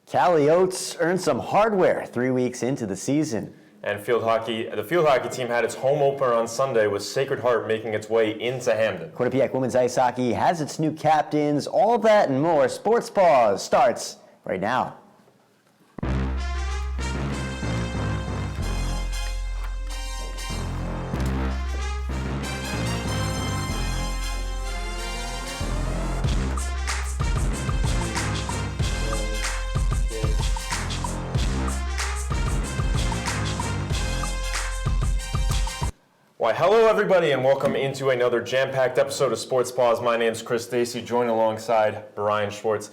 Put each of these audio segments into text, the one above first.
Cali Oats earned some hardware 3 weeks into the season. And the field hockey team had its home opener on Sunday with Sacred Heart making its way into Hamden. Quinnipiac women's ice hockey has its new captains. All that and more. Sports Paws starts right now. Why, hello everybody, and welcome into another jam-packed episode of Sports Paws. My name's Chris Stacy, joined alongside Brian Schwartz,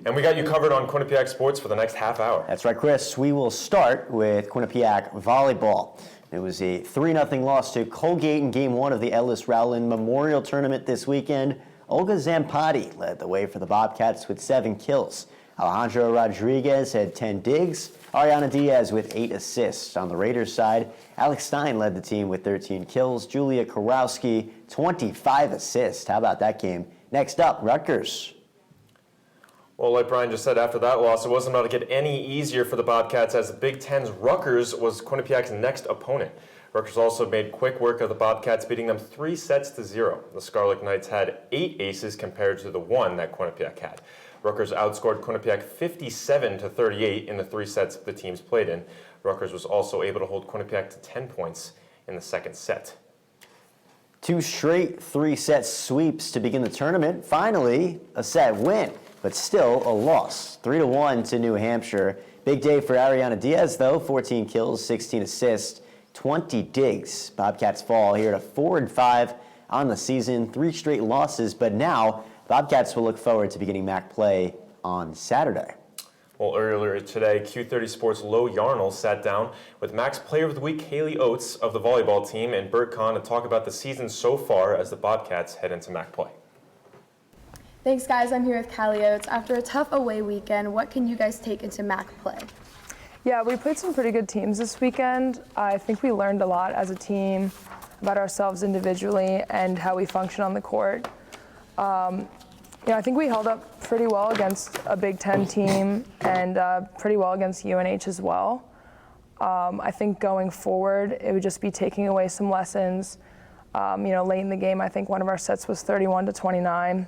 and we got you covered on Quinnipiac sports for the next half hour. That's right, Chris. We will start with Quinnipiac volleyball. It was a 3-0 loss to Colgate in Game 1 of the Ellis Rowland Memorial Tournament this weekend. Olga Zampati led the way for the Bobcats with 7 kills. Alejandro Rodriguez had 10 digs. Ariana Diaz with 8 assists. On the Raiders side, Alex Stein led the team with 13 kills. Julia Karowski, 25 assists. How about that game? Next up, Rutgers. Well, like Brian just said, after that loss, it wasn't about to get any easier for the Bobcats as the Big Ten's Rutgers was Quinnipiac's next opponent. Rutgers also made quick work of the Bobcats, beating them 3-0. The Scarlet Knights had 8 aces compared to the 1 that Quinnipiac had. Rutgers outscored Quinnipiac 57-38 in the 3 sets the teams played in. Rutgers was also able to hold Quinnipiac to 10 points in the second set. 2 straight 3-set sweeps to begin the tournament. Finally, a set win, but still a loss. 3-1 to New Hampshire. Big day for Ariana Diaz, though. 14 kills, 16 assists, 20 digs. Bobcats fall here to 4-5 on the season. 3 straight losses, but now Bobcats will look forward to beginning MAC play on Saturday. Well, earlier today, Q30 Sports' Lo Yarnell sat down with MAC's Player of the Week, Haley Oates of the volleyball team, and Bert Kahn to talk about the season so far as the Bobcats head into MAC play. Thanks, guys. I'm here with Callie Oates. After a tough away weekend, what can you guys take into MAC play? Yeah, we played some pretty good teams this weekend. I think we learned a lot as a team about ourselves individually and how we function on the court. I think we held up pretty well against a Big Ten team and pretty well against UNH as well. I think going forward, it would just be taking away some lessons. Late in the game, I think one of our sets was 31-29.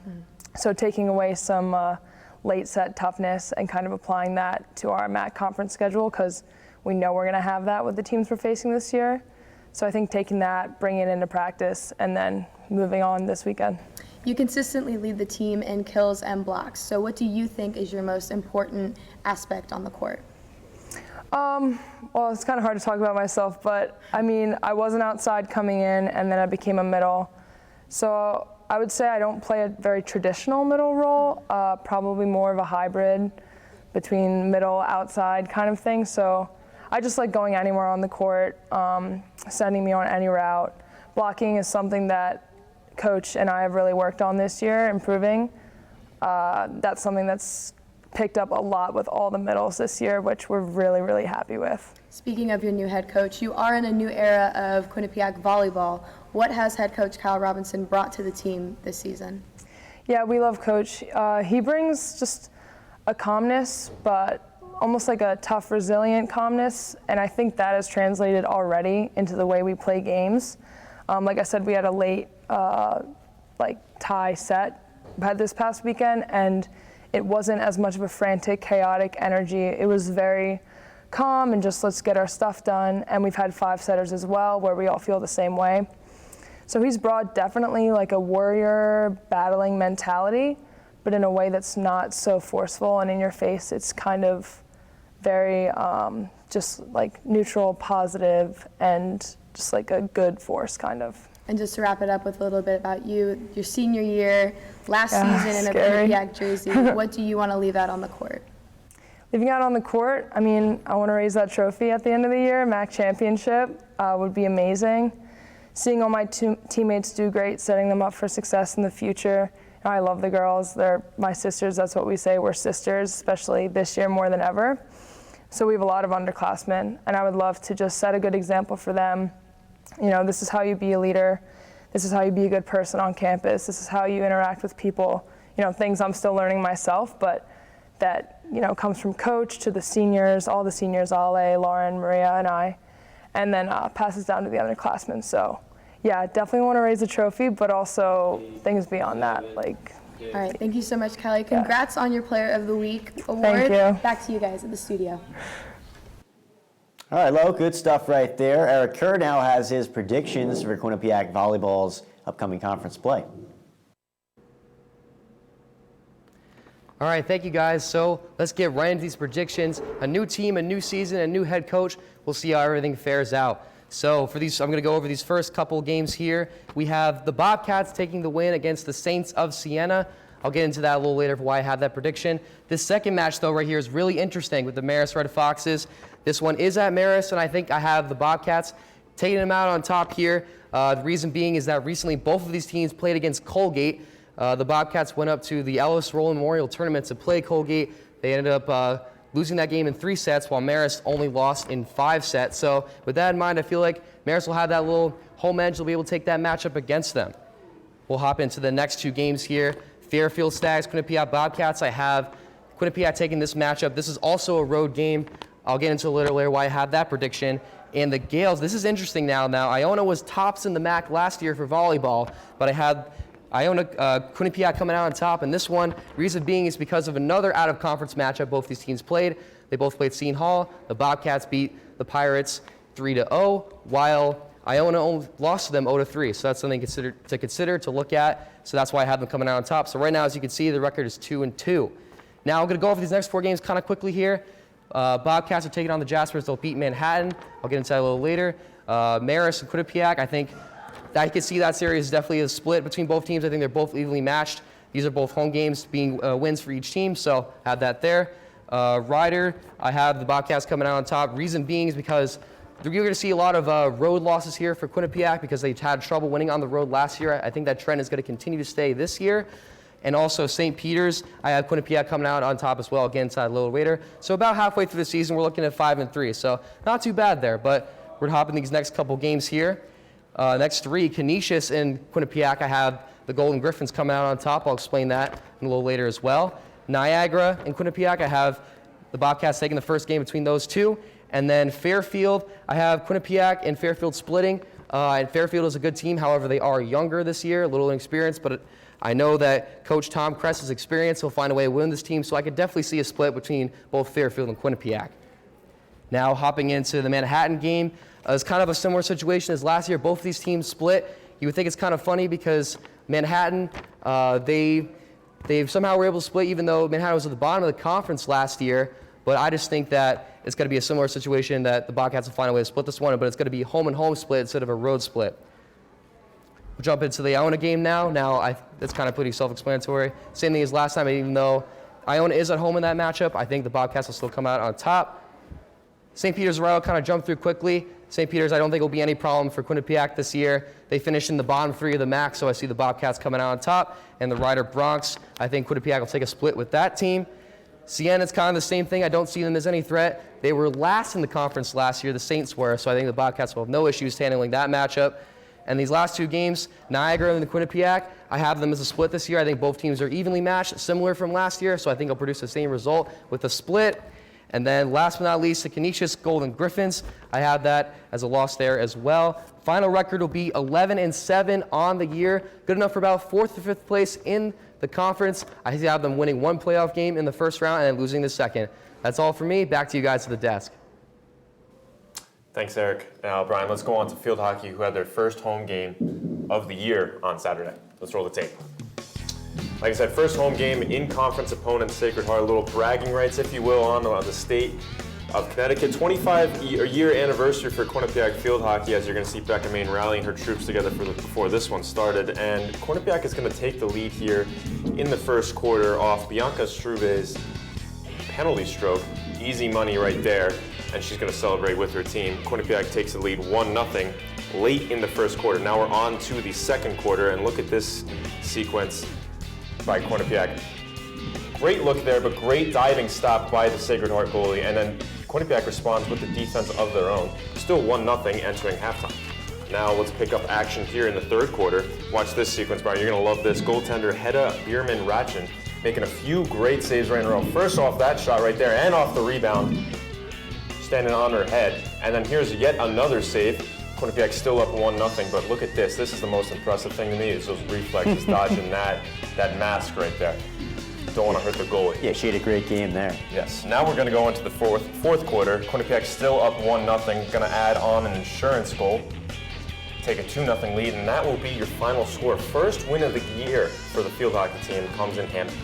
So taking away some late set toughness and kind of applying that to our MAC conference schedule, because we know we're going to have that with the teams we're facing this year. So I think taking that, bringing it into practice, and then moving on this weekend. You consistently lead the team in kills and blocks. So what do you think is your most important aspect on the court? Well, it's kind of hard to talk about myself, but I wasn't outside coming in, and then I became a middle. So I would say I don't play a very traditional middle role, probably more of a hybrid between middle, outside kind of thing. So I just like going anywhere on the court, sending me on any route. Blocking is something that Coach and I have really worked on this year, improving. That's something that's picked up a lot with all the middles this year, which we're really, really happy with. Speaking of your new head coach, you are in a new era of Quinnipiac volleyball. What has head coach Kyle Robinson brought to the team this season? Yeah, we love Coach. He brings just a calmness, but almost like a tough, resilient calmness, and I think that has translated already into the way we play games. Like I said, we had a late tie set this past weekend, and it wasn't as much of a frantic, chaotic energy. It was very calm and just let's get our stuff done. And we've had 5-setters as well where we all feel the same way. So he's brought definitely like a warrior battling mentality, but in a way that's not so forceful and in your face. It's kind of very just like neutral, positive, and just like a good force kind of. And just to wrap it up with a little bit about you, your senior year, last season in a Quinnipiac jersey, what do you want to leave out on the court? Leaving out on the court, I want to raise that trophy at the end of the year. MAC championship would be amazing. Seeing all my teammates do great, setting them up for success in the future. I love the girls. They're my sisters. That's what we say. We're sisters, especially this year more than ever. So we have a lot of underclassmen, and I would love to just set a good example for them. This is how you be a leader. This is how you be a good person on campus. This is how you interact with people. Things I'm still learning myself, but that comes from coach to the seniors, all the seniors, Ale, Lauren, Maria, and I, and then passes down to the underclassmen. So, yeah, definitely want to raise the trophy, but also things beyond that. All right, thank you so much, Kelly. Congrats on your Player of the Week award. Thank you. Back to you guys at the studio. All right, Lo, good stuff right there. Eric Kerr now has his predictions for Quinnipiac Volleyball's upcoming conference play. All right, thank you guys. So let's get right into these predictions. A new team, a new season, a new head coach. We'll see how everything fares out. So for these, I'm going to go over these first couple games here. We have the Bobcats taking the win against the Saints of Siena. I'll get into that a little later for why I have that prediction. This second match, though, right here is really interesting with the Marist Red Foxes. This one is at Marist, and I think I have the Bobcats taking them out on top here. The reason being is that recently both of these teams played against Colgate. The Bobcats went up to the Ellis Rowland Memorial Tournament to play Colgate. They ended up losing that game in 3 sets, while Marist only lost in 5 sets. So with that in mind, I feel like Marist will have that little home edge. They'll be able to take that matchup against them. We'll hop into the next 2 games here. Fairfield Stags, Quinnipiac Bobcats. I have Quinnipiac taking this matchup. This is also a road game. I'll get into a little later why I have that prediction. And the Gales, this is interesting now. Now, Iona was tops in the MAC last year for volleyball, but I had Iona Quinnipiac coming out on top, and this one, reason being is because of another out-of-conference matchup both these teams played. They both played Seton Hall. The Bobcats beat the Pirates 3-0, while Iona only lost to them 0-3. So that's something to consider, to look at. So that's why I have them coming out on top. So right now, as you can see, the record is 2-2. Now I'm going to go over these next 4 games kind of quickly here. Bobcats are taking on the Jaspers. They'll beat Manhattan. I'll get into that a little later. Marist and Quinnipiac, I think I could see that series is definitely a split between both teams. I think they're both evenly matched. These are both home games being wins for each team, so have that there. Ryder, I have the Bobcats coming out on top. Reason being is because you're going to see a lot of road losses here for Quinnipiac because they've had trouble winning on the road last year. I think that trend is going to continue to stay this year. And also St. Peter's, I have Quinnipiac coming out on top as well, again, inside a little later. So about halfway through the season, we're looking at 5-3. So not too bad there, but we're hopping these next couple games here. Next 3, Canisius and Quinnipiac, I have the Golden Griffins coming out on top. I'll explain that a little later as well. Niagara and Quinnipiac, I have the Bobcats taking the first game between those 2. And then Fairfield, I have Quinnipiac and Fairfield splitting. And Fairfield is a good team. However, they are younger this year, a little inexperienced, but I know that Coach Tom Kress is experienced. He'll find a way to win this team, so I could definitely see a split between both Fairfield and Quinnipiac. Now hopping into the Manhattan game, it's kind of a similar situation as last year. Both of these teams split. You would think it's kind of funny because Manhattan, they somehow were able to split even though Manhattan was at the bottom of the conference last year. But I just think that it's going to be a similar situation that the Bobcats will find a way to split this one, but it's going to be home and home split instead of a road split. We'll jump into the Iona game now. That's kind of pretty self-explanatory. Same thing as last time, even though Iona is at home in that matchup, I think the Bobcats will still come out on top. St. Peter's Royal kind of jumped through quickly. St. Peter's, I don't think will be any problem for Quinnipiac this year. They finished in the bottom 3 of the MAC, so I see the Bobcats coming out on top. And the Ryder Bronx, I think Quinnipiac will take a split with that team. Siena's kind of the same thing. I don't see them as any threat. They were last in the conference last year. The Saints were, so I think the Bobcats will have no issues handling that matchup. And these last 2 games, Niagara and the Quinnipiac, I have them as a split this year. I think both teams are evenly matched, similar from last year, so I think I'll produce the same result with a split. And then last but not least, the Canisius Golden Griffins. I have that as a loss there as well. Final record will be 11-7 on the year. Good enough for about 4th or 5th place in the conference. I have them winning 1 playoff game in the first round and then losing the second. That's all for me. Back to you guys at the desk. Thanks, Eric. Now, Brian, let's go on to field hockey, who had their first home game of the year on Saturday. Let's roll the tape. Like I said, first home game in conference opponent Sacred Heart, a little bragging rights, if you will, on the state of Connecticut. 25-year anniversary for Quinnipiac field hockey, as you're going to see Becca Main rallying her troops together before this one started. And Quinnipiac is going to take the lead here in the first quarter off Bianca Struve's penalty stroke. Easy money right there, and she's going to celebrate with her team. Quinnipiac takes the lead 1-0 late in the first quarter. Now we're on to the second quarter, and look at this sequence by Quinnipiac. Great look there, but great diving stop by the Sacred Heart goalie, and then Quinnipiac responds with the defense of their own. Still 1-0 entering halftime. Now let's pick up action here in the third quarter. Watch this sequence, Brian. You're going to love this. Goaltender Hedda Bierman-Ratchen making a few great saves right in a row. First off that shot right there and off the rebound, standing on her head. And then here's yet another save. Quinnipiac still up 1-0, but look at this. This is the most impressive thing to me, is those reflexes, dodging that mask right there. Don't want to hurt the goalie. Yeah, she had a great game there. Yes. Now we're going to go into the fourth quarter. Quinnipiac still up 1-0. Going to add on an insurance goal, take a 2-0 lead, and that will be your final score. First win of the year for the field hockey team comes in handy.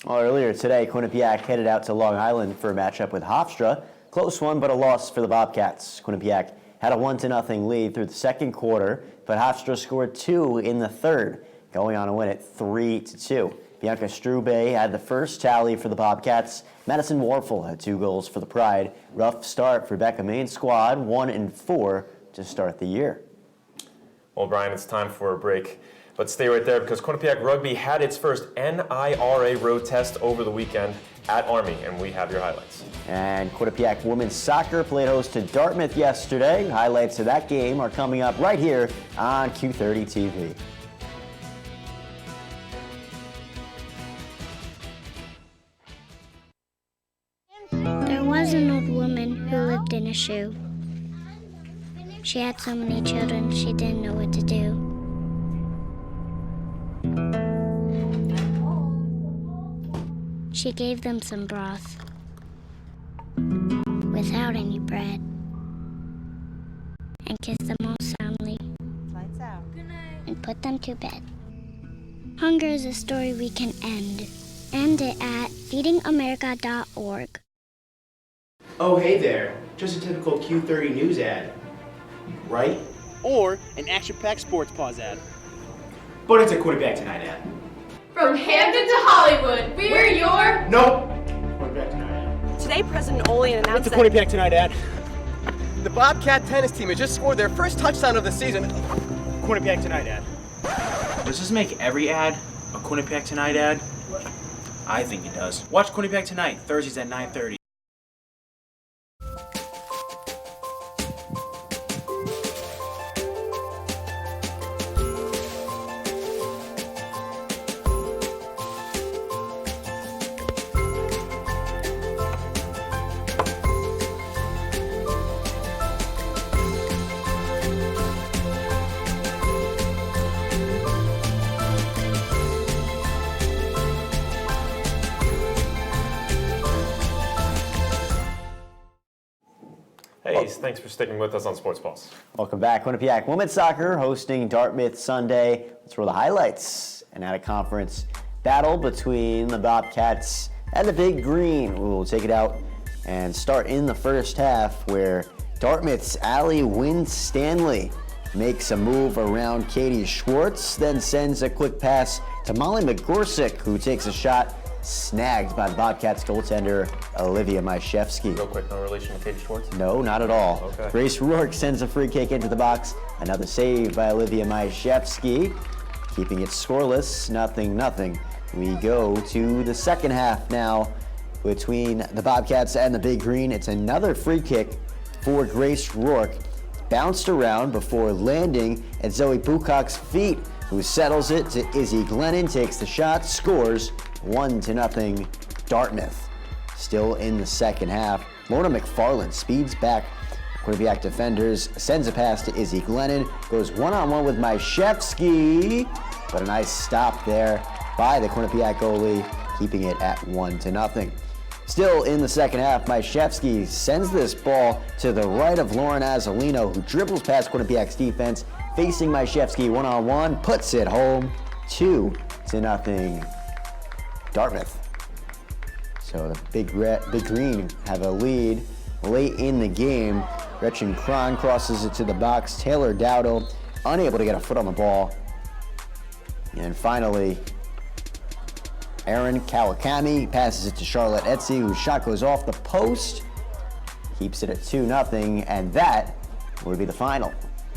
Well, earlier today, Quinnipiac headed out to Long Island for a matchup with Hofstra. Close one, but a loss for the Bobcats. Quinnipiac had a 1-0 lead through the second quarter, but Hofstra scored 2 in the third, going on to win it 3-2. Bianca Strube had the first tally for the Bobcats. Madison Warfel had 2 goals for the Pride. Rough start for Becca Main's squad, 1-4 to start the year. Well, Brian, it's time for a break. But stay right there, because Quinnipiac Rugby had its first NIRA road test over the weekend at Army, and we have your highlights. And Quinnipiac women's soccer played host to Dartmouth yesterday. Highlights of that game are coming up right here on Q30 TV. There was an old woman who lived in a shoe. She had so many children, she didn't know what to do. She gave them some broth without any bread and kissed them all soundly. Lights out. Good night. And put them to bed. Hunger is a story we can end. End it at feedingamerica.org. Oh, hey there. Just a typical Q30 news ad, right? Or an action-packed sports Paws ad. But it's a Quinnipiac Tonight ad. From Hampton to Hollywood, we're your... Nope. Quinnipiac Tonight ad. Today, President Olean announced It's a Quinnipiac Tonight ad. The Bobcat tennis team has just scored their first touchdown of the season. Quinnipiac Tonight ad. Does this make every ad a Quinnipiac Tonight ad? I think it does. Watch Quinnipiac Tonight, Thursdays at 9:30. Hey, thanks for sticking with us on Sports Pulse. Welcome back. Quinnipiac women's soccer hosting Dartmouth Sunday. Let's roll the highlights. And at a conference battle between the Bobcats and the Big Green. We'll take it out and start in the first half, where Dartmouth's Allie Winstanley makes a move around Katie Schwartz, then sends a quick pass to Molly McGorsick, who takes a shot snagged by the Bobcats goaltender Olivia Myszewski. Real quick, no relation to Katie Schwartz? No, not at all. Okay. Grace Rourke sends a free kick into the box. Another save by Olivia Myszewski, keeping it scoreless, 0-0. We go to the second half now between the Bobcats and the Big Green. It's another free kick for Grace Rourke. Bounced around before landing at Zoe Bucock's feet, who settles it to Izzy Glennon, takes the shot, scores 1-0 Dartmouth. Still in the second half, Lorna McFarland speeds back Quinnipiac defenders, sends a pass to Izzy Glennon, goes one-on-one with Myszewski, but a nice stop there by the Quinnipiac goalie, keeping it at 1-0. Still in the second half, Myszewski sends this ball to the right of Lauren Azzolino, who dribbles past Quinnipiac's defense, facing Myszewski one-on-one, puts it home, 2-0 Dartmouth. So the Big Green have a lead late in the game. Gretchen Cron crosses it to the box. Taylor Dowdle unable to get a foot on the ball. And finally, Erin Kawakami passes it to Charlotte Etsy, whose shot goes off the post. Keeps it at 2-0, and that would be the final.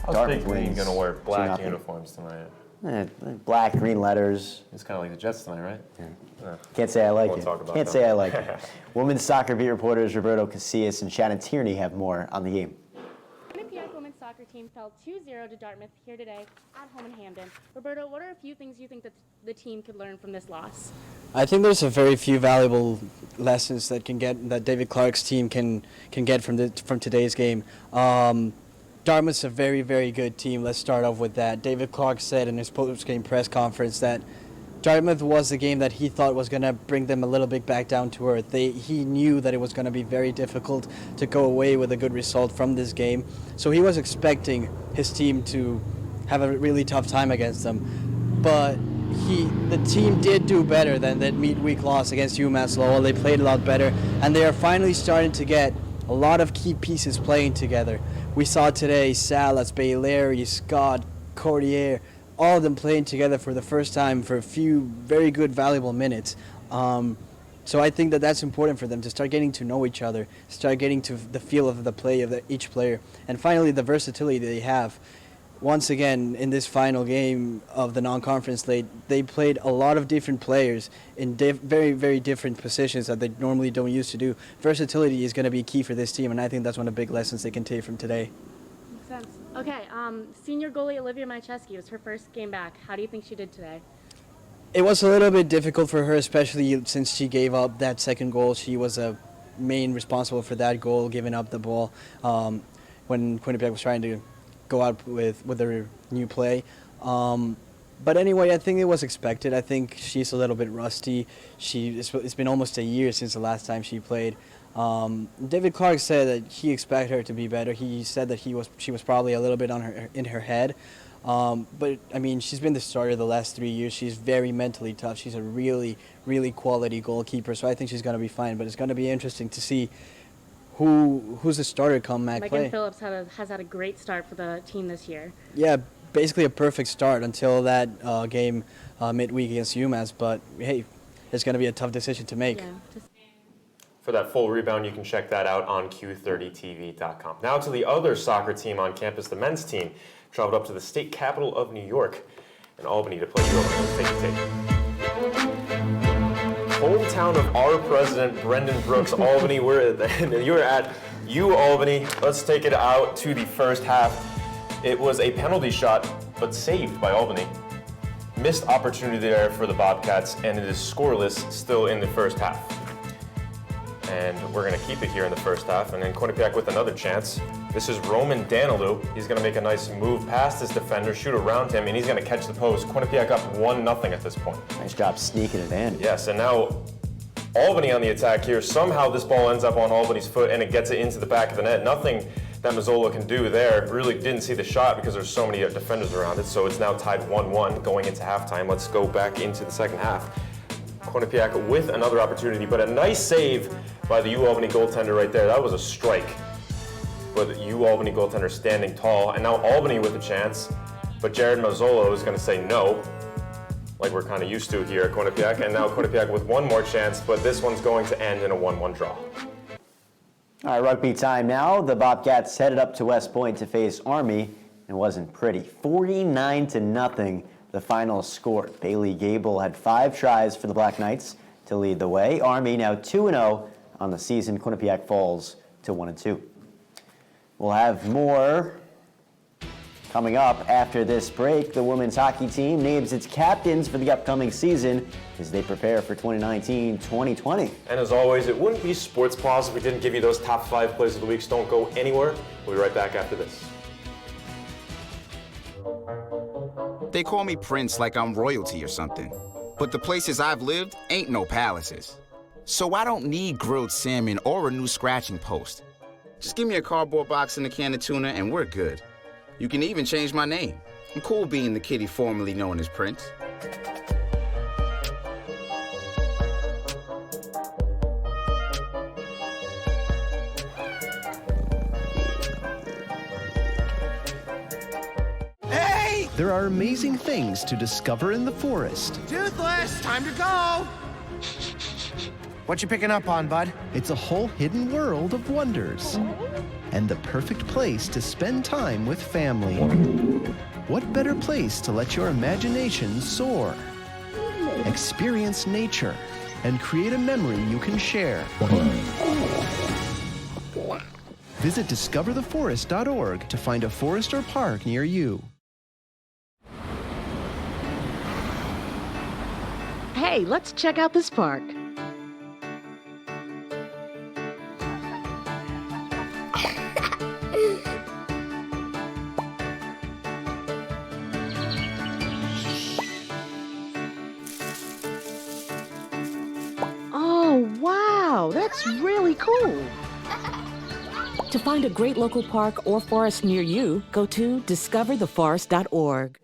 How's Big Green going to wear black 2-0. uniforms tonight? Black, green letters. It's kind of like the Jets tonight, right? Yeah. Can't say I like Won't it. talk about Can't them. say I like it. Women's soccer beat reporters Roberto Casillas and Shannon Tierney have more on the game. Quinnipiac women's soccer soccer team fell 2-0 to Dartmouth here today at home in Hamden. Roberto, what are a few things you think that the team could learn from this loss? I think there's a very few valuable lessons that David Clark's team can get from today's game. Dartmouth's a very, very good team. Let's start off with that. David Clark said in his post-game press conference that Dartmouth was the game that he thought was going to bring them a little bit back down to earth. He knew that it was going to be very difficult to go away with a good result from this game. So he was expecting his team to have a really tough time against them. But the team did do better than that midweek loss against UMass Lowell. They played a lot better, and they are finally starting to get a lot of key pieces playing together. We saw today Salas, Bailey, Scott, Cordier, all of them playing together for the first time for a few very good, valuable minutes. So I think that that's important for them to start getting to know each other, start getting to the feel of the play of each player, and finally the versatility that they have. Once again, in this final game of the non-conference slate, they played a lot of different players in very, very different positions that they normally don't used to do. Versatility is going to be key for this team, and I think that's one of the big lessons they can take from today. Makes sense. Okay, senior goalie Olivia Mycheski, it was her first game back. How do you think she did today? It was a little bit difficult for her, especially since she gave up that second goal. She was a main responsible for that goal, giving up the ball when Quinnipiac was trying to go out with their new play. But anyway, I think it was expected. I think she's a little bit rusty. It's been almost a year since the last time she played. David Clark said that he expected her to be better. He said that she was probably a little bit in her head. But I mean, she's been the starter the last 3 years. She's very mentally tough. She's a really, really quality goalkeeper. So I think she's going to be fine. But it's going to be interesting to see who's the starter come MAC play. Megan Phillips has had a great start for the team this year. Yeah, basically a perfect start until that game midweek against UMass. But hey, it's going to be a tough decision to make. Yeah. For that full rebound, you can check that out on Q30TV.com. Now to the other soccer team on campus, the men's team traveled up to the state capital of New York in Albany to play Take. Hometown of our president, Brendan Brooks, Albany. You're at Albany. Let's take it out to the first half. It was a penalty shot, but saved by Albany. Missed opportunity there for the Bobcats, and it is scoreless still in the first half. And we're going to keep it here in the first half, and then Quinnipiac with another chance. This is Roman Danilou. He's going to make a nice move past his defender, shoot around him, and he's going to catch the post. Quinnipiac up 1-0 at this point. Nice job sneaking it in. Yes, and now Albany on the attack here. Somehow this ball ends up on Albany's foot, and it gets it into the back of the net. Nothing that Mazzola can do there. Really didn't see the shot because there's so many defenders around it, so it's now tied 1-1 going into halftime. Let's go back into the second half. Quinnipiac with another opportunity, but a nice save by the UAlbany goaltender right there. That was a strike. But the UAlbany goaltender standing tall, and now Albany with a chance, but Jared Mazzolo is going to say no, like we're kind of used to here at Quinnipiac, and now Quinnipiac with one more chance, but this one's going to end in a 1-1 draw. All right, rugby time now. The Bobcats headed up to West Point to face Army. It wasn't pretty. 49-0. The final score. Bailey Gable had 5 tries for the Black Knights to lead the way. Army now 2-0 on the season. Quinnipiac falls to 1-2. We'll have more coming up after this break. The women's hockey team names its captains for the upcoming season as they prepare for 2019-2020. And as always, it wouldn't be Sports Paws if we didn't give you those top 5 plays of the week. So don't go anywhere. We'll be right back after this. They call me Prince like I'm royalty or something. But the places I've lived ain't no palaces. So I don't need grilled salmon or a new scratching post. Just give me a cardboard box and a can of tuna and we're good. You can even change my name. I'm cool being the kitty formerly known as Prince. There are amazing things to discover in the forest. Toothless, time to go! What you picking up on, bud? It's a whole hidden world of wonders. And the perfect place to spend time with family. What better place to let your imagination soar? Experience nature and create a memory you can share. Visit discovertheforest.org to find a forest or park near you. Hey, let's check out this park. Oh, wow, that's really cool. To find a great local park or forest near you, go to discovertheforest.org.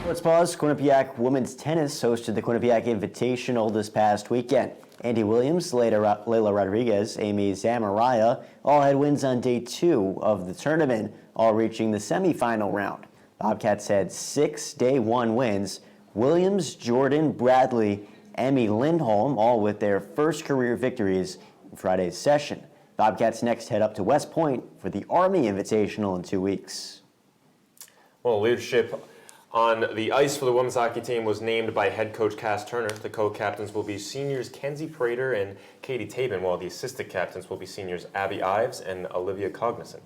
Sports Paws, Quinnipiac women's tennis hosted the Quinnipiac Invitational this past weekend. Andy Williams, Layla Rodriguez, Amy Zamaraya all had wins on day 2 of the tournament, all reaching the semifinal round. Bobcats had 6 day 1 wins. Williams, Jordan, Bradley, Emmy Lindholm, all with their first career victories in Friday's session. Bobcats next head up to West Point for the Army Invitational in 2 weeks. Well, leadership on the ice for the women's hockey team was named by head coach Cass Turner. The co-captains will be seniors Kenzie Prater and Katie Tabin, while the assistant captains will be seniors Abby Ives and Olivia Cognizant.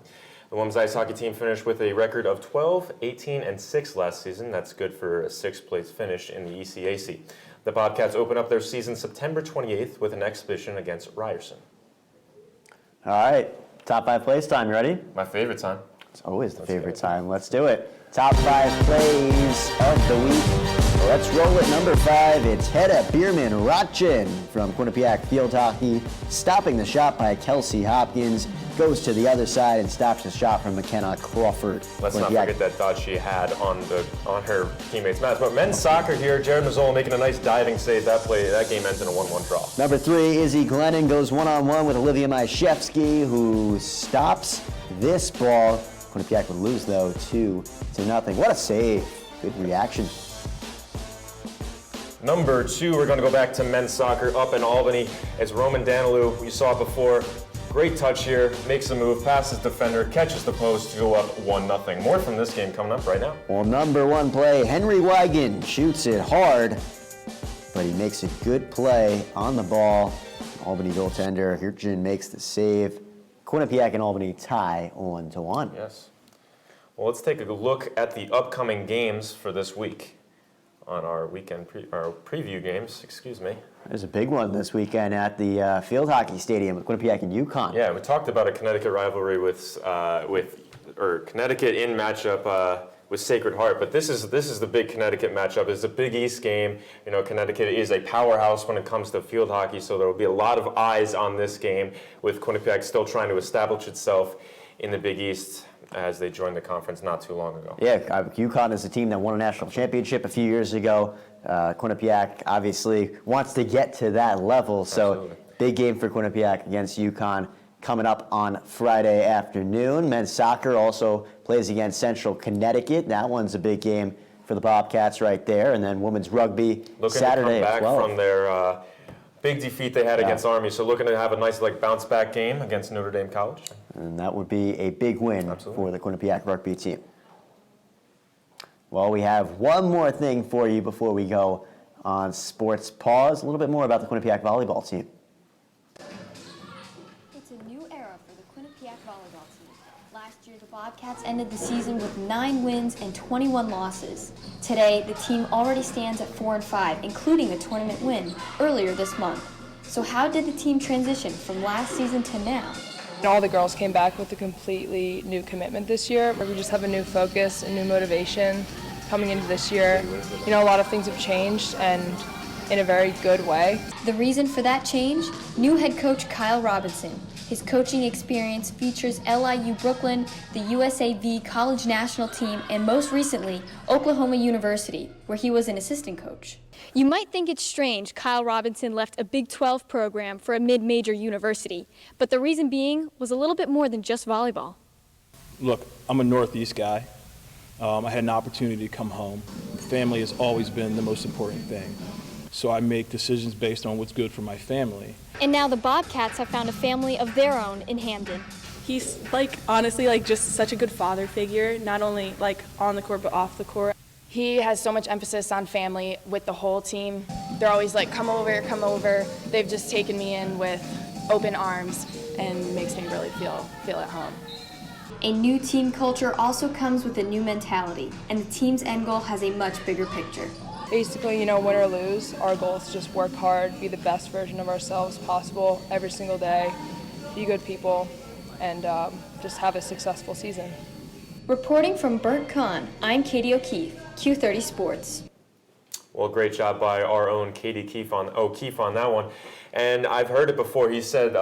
The women's ice hockey team finished with a record of 12, 18, and 6 last season. That's good for a 6th place finish in the ECAC. The Bobcats open up their season September 28th with an exhibition against Ryerson. All right, top 5 plays time. You ready? My favorite time. It's always the favorite time. Let's do it. Top 5 plays of the week. Let's roll at number 5. It's Hedda Bierman-Rotchen from Quinnipiac Field Hockey, stopping the shot by Kelsey Hopkins. Goes to the other side and stops the shot from McKenna Crawford. Let's not forget that dot she had on her teammate's mask. But men's soccer here, Jared Mazzola making a nice diving save. That game ends in a 1-1 draw. Number 3, Izzy Glennon goes one-on-one with Olivia Majszewski, who stops this ball. Quinnipiac would lose, though, 2-0. What a save. Good reaction. Number 2, we're going to go back to men's soccer up in Albany. It's Roman Danilou. You saw it before. Great touch here, makes a move, passes defender, catches the post to go up 1-0. More from this game coming up right now. Well, number 1 play, Henry Wigan shoots it hard, but he makes a good play on the ball. Albany goaltender Hirtgen makes the save. Quinnipiac and Albany tie 1-1. Yes. Well, let's take a look at the upcoming games for this week on our weekend preview games. Excuse me. There's a big one this weekend at the Field Hockey Stadium with Quinnipiac and UConn. Yeah, we talked about a Connecticut rivalry with Connecticut in matchup with Sacred Heart, but this is the big Connecticut matchup. It's a Big East game. You know, Connecticut is a powerhouse when it comes to field hockey, so there will be a lot of eyes on this game, with Quinnipiac still trying to establish itself in the Big East as they joined the conference not too long ago. Yeah, UConn is a team that won a national championship a few years ago. Quinnipiac obviously wants to get to that level, so absolutely. Big game for Quinnipiac against UConn coming up on Friday afternoon. Men's soccer also plays against Central Connecticut. That one's a big game for the Bobcats right there. And then women's rugby looking Saturday to come at back 12. from their big defeat they had against Army, so looking to have a nice bounce back game against Notre Dame College. And that would be a big win for the Quinnipiac rugby team. Well, we have one more thing for you before we go on Sports Pause. A little bit more about the Quinnipiac volleyball team. It's a new era for the Quinnipiac volleyball team. Last year, the Bobcats ended the season with 9 wins and 21 losses. Today, the team already stands at 4-5, including a tournament win earlier this month. So how did the team transition from last season to now? All the girls came back with a completely new commitment this year. We just have a new focus, a new motivation coming into this year. You know, a lot of things have changed, and in a very good way. The reason for that change? New head coach Kyle Robinson. His coaching experience features LIU Brooklyn, the USAV College National Team, and most recently, Oklahoma University, where he was an assistant coach. You might think it's strange Kyle Robinson left a Big 12 program for a mid-major university, but the reason being was a little bit more than just volleyball. Look, I'm a Northeast guy. I had an opportunity to come home. Family has always been the most important thing. So I make decisions based on what's good for my family. And now the Bobcats have found a family of their own in Hamden. He's honestly just such a good father figure, not only on the court but off the court. He has so much emphasis on family with the whole team. They're always come over, come over. They've just taken me in with open arms and makes me really feel at home. A new team culture also comes with a new mentality, and the team's end goal has a much bigger picture. Basically, win or lose, our goal is to just work hard, be the best version of ourselves possible every single day, be good people, and just have a successful season. Reporting from Burnt Con, I'm Katie O'Keefe, Q30 Sports. Well, great job by our own Katie O'Keefe on that one. And I've heard it before. He said,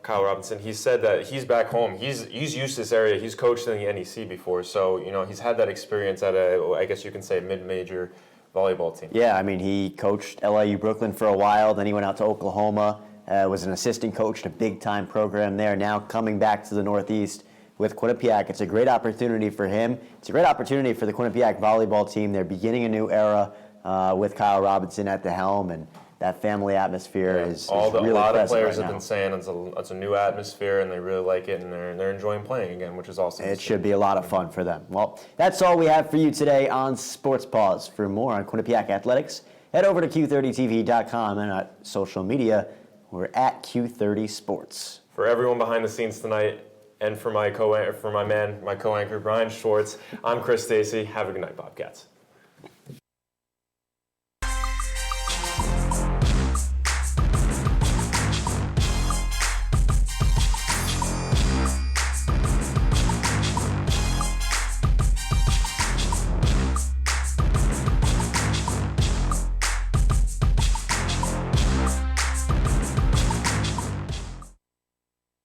Kyle Robinson, he said that he's back home. He's used to this area. He's coached in the NEC before. So, he's had that experience at I guess you can say, mid-major volleyball team. Yeah, I mean, he coached LIU Brooklyn for a while. Then he went out to Oklahoma, was an assistant coach in a big-time program there. Now coming back to the Northeast with Quinnipiac. It's a great opportunity for him. It's a great opportunity for the Quinnipiac volleyball team. They're beginning a new era with Kyle Robinson at the helm, and that family atmosphere is really a lot of players right have now. been saying it's a new atmosphere, and they really like it, and they're enjoying playing again, which is awesome. It should be a lot of fun for them. Well, that's all we have for you today on Sports Paws. For more on Quinnipiac athletics, head over to Q30TV.com, and at social media, we're at Q30 Sports. For everyone behind the scenes tonight, and for my co-anchor Brian Schwartz, I'm Chris Stacy. Have a good night, Bobcats.